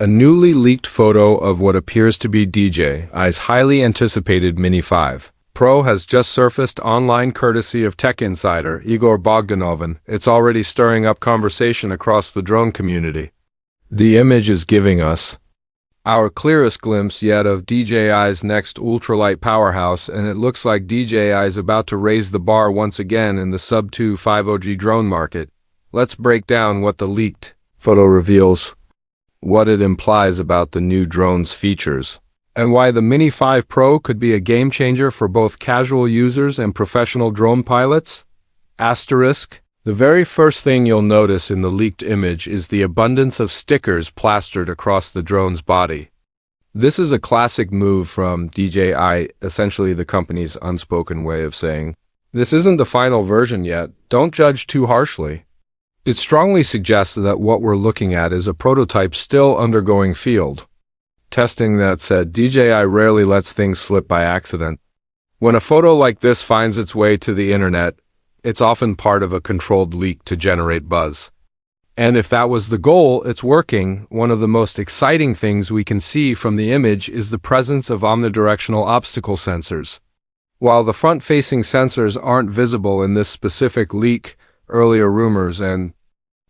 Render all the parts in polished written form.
A newly leaked photo of what appears to be DJI's highly anticipated Mini 5 Pro has just surfaced online courtesy of tech insider Igor Bogdanovin. It's already stirring up conversation across the drone community. The image is giving us our clearest glimpse yet of DJI's next ultralight powerhouse, and it looks like DJI is about to raise the bar once again in the sub-2 50G drone market. Let's break down what the leaked photo reveals, what it implies about the new drone's features, and why the Mini 5 Pro could be a game changer for both casual users and professional drone pilots. Asterisk. The very first thing you'll notice in the leaked image is the abundance of stickers plastered across the drone's body. This is a classic move from DJI, essentially the company's unspoken way of saying, "This isn't the final version yet, don't judge too harshly." It strongly suggests that what we're looking at is a prototype still undergoing field testing. That said, DJI rarely lets things slip by accident. When a photo like this finds its way to the internet, it's often part of a controlled leak to generate buzz. And if that was the goal, it's working. One of the most exciting things we can see from the image is the presence of omnidirectional obstacle sensors. While the front-facing sensors aren't visible in this specific leak, earlier rumors and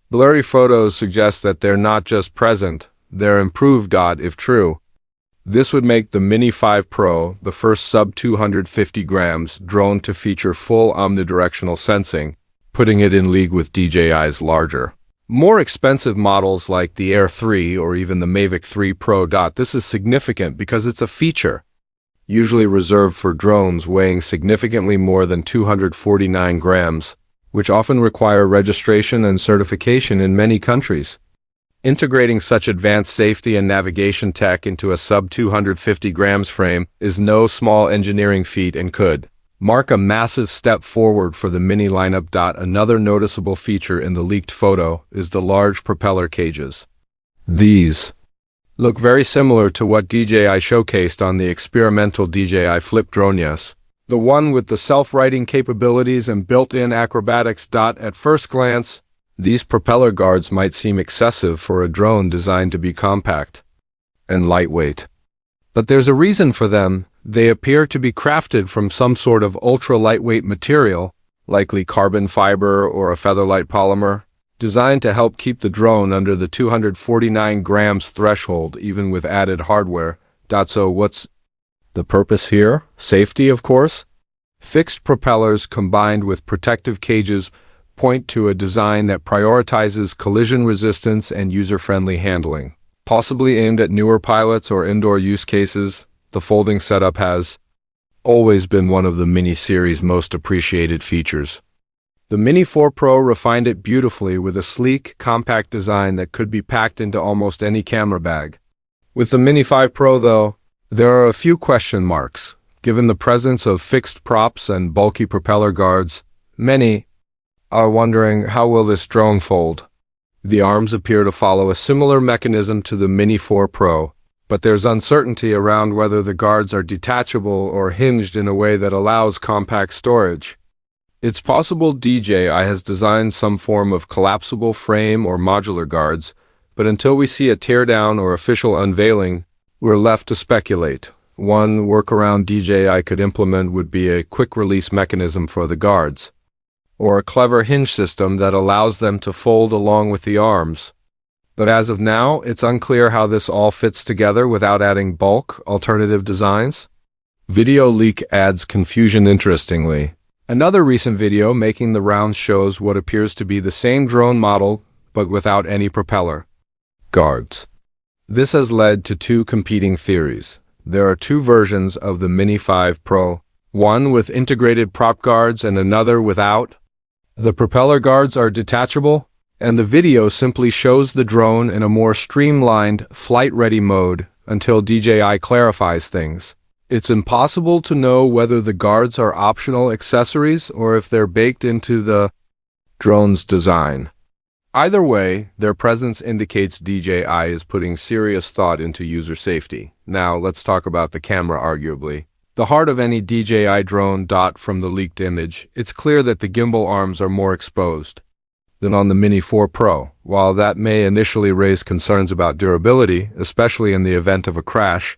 blurry photos suggest that they're not just present, they're improved if true. This would make the Mini 5 Pro the first sub-250 grams drone to feature full omnidirectional sensing, putting it in league with DJI's larger, more expensive models like the Air 3 or even the Mavic 3 Pro. This is significant because it's a feature usually reserved for drones weighing significantly more than 249 grams, which often require registration and certification in many countries. Integrating such advanced safety and navigation tech into a sub-250 grams frame is no small engineering feat and could mark a massive step forward for the Mini lineup. Another noticeable feature in the leaked photo is the large propeller cages. These look very similar to what DJI showcased on the experimental DJI Flip drone. Yes, the one with the self-righting capabilities and built-in acrobatics. At first glance, these propeller guards might seem excessive for a drone designed to be compact and lightweight. But there's a reason for them. They appear to be crafted from some sort of ultra-lightweight material, likely carbon fiber or a featherlight polymer, designed to help keep the drone under the 249 grams threshold even with added hardware. So what's the purpose here? Safety, of course. Fixed propellers combined with protective cages point to a design that prioritizes collision resistance and user-friendly handling. Possibly aimed at newer pilots or indoor use cases, the folding setup has always been one of the Mini series' most appreciated features. The Mini 4 Pro refined it beautifully with a sleek, compact design that could be packed into almost any camera bag. With the Mini 5 Pro, though, there are a few question marks. Given the presence of fixed props and bulky propeller guards, many are wondering, how will this drone fold? The arms appear to follow a similar mechanism to the Mini 4 Pro, but there's uncertainty around whether the guards are detachable or hinged in a way that allows compact storage. It's possible DJI has designed some form of collapsible frame or modular guards, but until we see a teardown or official unveiling, we're left to speculate. One workaround DJI could implement would be a quick-release mechanism for the guards, or a clever hinge system that allows them to fold along with the arms. But as of now, it's unclear how this all fits together without adding bulk alternative designs. Video leak adds confusion. Interestingly, another recent video making the rounds shows what appears to be the same drone model but without any propeller guards. This has led to two competing theories. There are two versions of the Mini 5 Pro, one with integrated prop guards and another without. The propeller guards are detachable, and the video simply shows the drone in a more streamlined, flight-ready mode until DJI clarifies things. It's impossible to know whether the guards are optional accessories or if they're baked into the drone's design. Either way, their presence indicates DJI is putting serious thought into user safety. Now, let's talk about the camera. Arguably the heart of any DJI drone. From the leaked image, it's clear that the gimbal arms are more exposed. than on the Mini 4 Pro. While that may initially raise concerns about durability, especially in the event of a crash,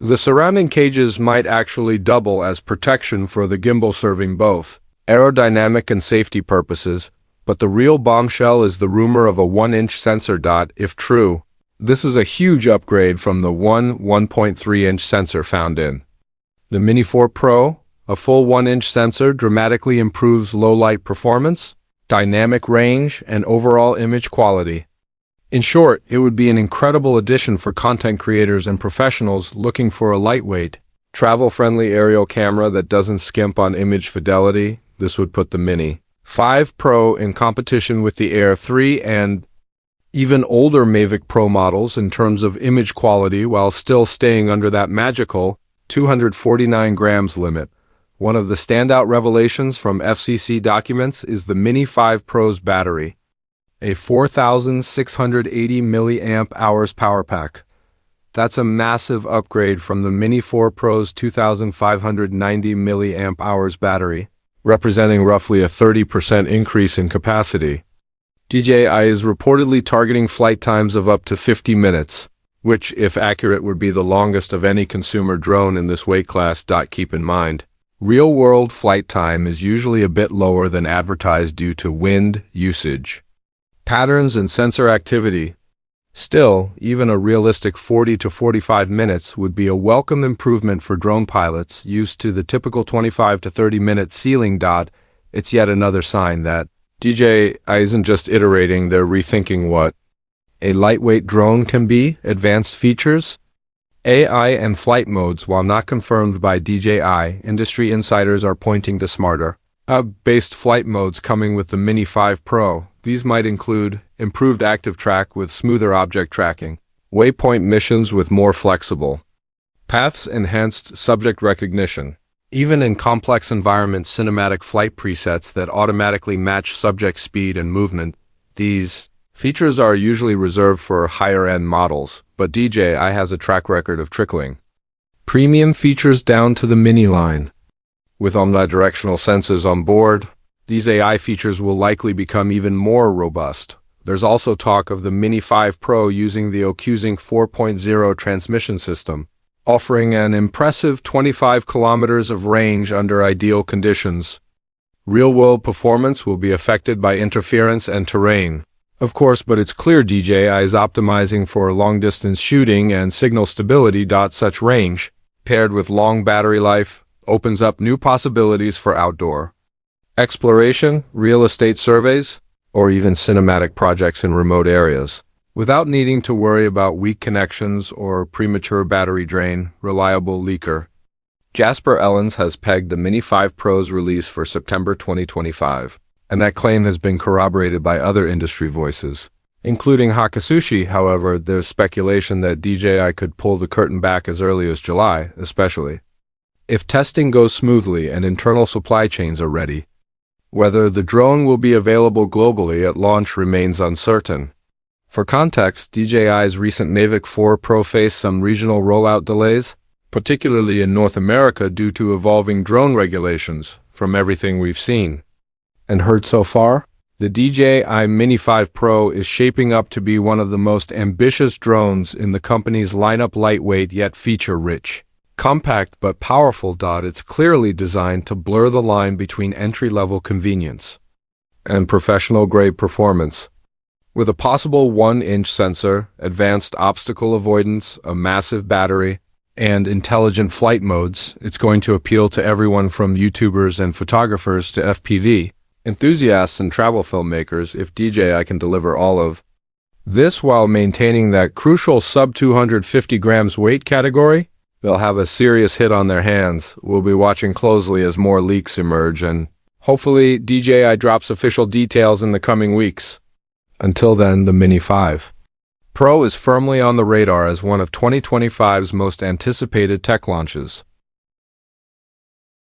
the surrounding cages might actually double as protection for the gimbal, serving both aerodynamic and safety purposes. But the real bombshell is the rumor of a 1-inch sensor. If true, this is a huge upgrade from the 1.3-inch sensor found in the Mini 4 Pro. A full 1-inch sensor dramatically improves low-light performance, dynamic range, and overall image quality. In short, it would be an incredible addition for content creators and professionals looking for a lightweight, travel-friendly aerial camera that doesn't skimp on image fidelity. This would put the Mini 5 Pro in competition with the Air 3 and even older Mavic Pro models in terms of image quality, while still staying under that magical 249 grams limit. One of the standout revelations from FCC documents is the Mini 5 Pro's battery, a 4,680 milliamp hours power pack. That's a massive upgrade from the Mini 4 Pro's 2,590 milliamp hours battery, representing roughly a 30% increase in capacity. DJI is reportedly targeting flight times of up to 50 minutes, which, if accurate, would be the longest of any consumer drone in this weight class. Keep in mind, real-world flight time is usually a bit lower than advertised due to wind, usage patterns, and sensor activity. Still, even a realistic 40 to 45 minutes would be a welcome improvement for drone pilots used to the typical 25 to 30-minute ceiling. It's yet another sign that DJI isn't just iterating, they're rethinking what a lightweight drone can be. Advanced features, AI, and flight modes. While not confirmed by DJI, industry insiders are pointing to smarter, based flight modes coming with the Mini 5 Pro. These might include improved active track with smoother object tracking, waypoint missions with more flexible paths, enhanced subject recognition, even in complex environments, cinematic flight presets that automatically match subject speed and movement. These features are usually reserved for higher-end models, but DJI has a track record of trickling premium features down to the Mini line. With omnidirectional sensors on board, these AI features will likely become even more robust. There's also talk of the Mini 5 Pro using the OcuSync 4.0 transmission system, offering an impressive 25 kilometers of range under ideal conditions. Real-world performance will be affected by interference and terrain, of course, but it's clear DJI is optimizing for long-distance shooting and signal stability. Such range, paired with long battery life, opens up new possibilities for outdoor exploration, real estate surveys, or even cinematic projects in remote areas, without needing to worry about weak connections or premature battery drain. Reliable leaker Jasper Ellens has pegged the Mini 5 Pro's release for September 2025, and that claim has been corroborated by other industry voices, including Hakasushi. However, there's speculation that DJI could pull the curtain back as early as July, especially if testing goes smoothly and internal supply chains are ready. Whether the drone will be available globally at launch remains uncertain. For context, DJI's recent Mavic 4 Pro faced some regional rollout delays, particularly in North America due to evolving drone regulations. From everything we've seen and heard so far, the DJI Mini 5 Pro is shaping up to be one of the most ambitious drones in the company's lineup. Lightweight yet feature-rich, compact but powerful. It's clearly designed to blur the line between entry-level convenience and professional-grade performance. With a possible 1-inch sensor, advanced obstacle avoidance, a massive battery, and intelligent flight modes, it's going to appeal to everyone from YouTubers and photographers to FPV enthusiasts and travel filmmakers. If DJI can deliver all of this while maintaining that crucial sub-250 grams weight category, they'll have a serious hit on their hands. We'll be watching closely as more leaks emerge, and hopefully DJI drops official details in the coming weeks. Until then, the Mini 5 Pro is firmly on the radar as one of 2025's most anticipated tech launches.